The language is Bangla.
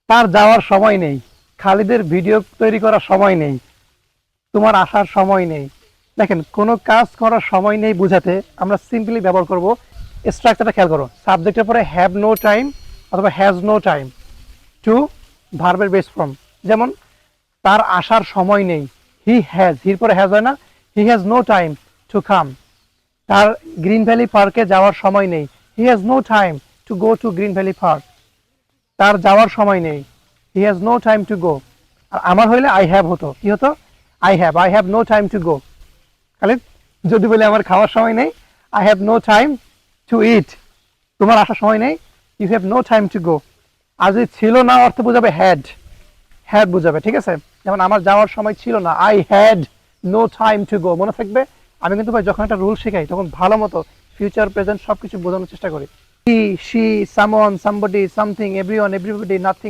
তার যাওয়ার সময় নেই, খালিদের ভিডিও তৈরি করার সময় নেই, তোমার আসার সময় নেই। দেখেন, কোনো কাজ করার সময় নেই বুঝাতে আমরা সিম্পলি ব্যবহার করব স্ট্রাকচারটা। খেয়াল করো, সাবজেক্টের পরে হ্যাভ নো টাইম অথবা হ্যাজ নো টাইম টু ভার্বের বেস ফর্ম। যেমন তার আসার সময় নেই, হি হ্যাজ, হির পরে হ্যাজ হয় না, he has no time to come. তার গ্রিন ভ্যালি পার্কে যাওয়ার সময় নেই, he has no time to go to Green Valley Park. তার যাওয়ার সময় নেই, he has no time to go. আর আমার হইলে আই হ্যাভ হতো, কি হতো? I have no time to go. Khalid যদি বলে আমার খাওয়ার সময় নেই, I have no time to eat. তোমার আসার সময় নেই, you have no time to go. আর যদি ছিল না অর্থ বোঝাবে হ্যাড, হ্যাড বোঝাবে, ঠিক আছে? যেমন আমার যাওয়ার সময় ছিল না, I had no time to go. মনে থাকবে? আমি কিন্তু ভাই যখন একটা রুল শেখাই তখন ভালো মতো ফিউচার প্রেজেন্ট সবকিছু বোঝানোর চেষ্টা করি। He, she, someone, somebody, something, everyone, everybody, nothing,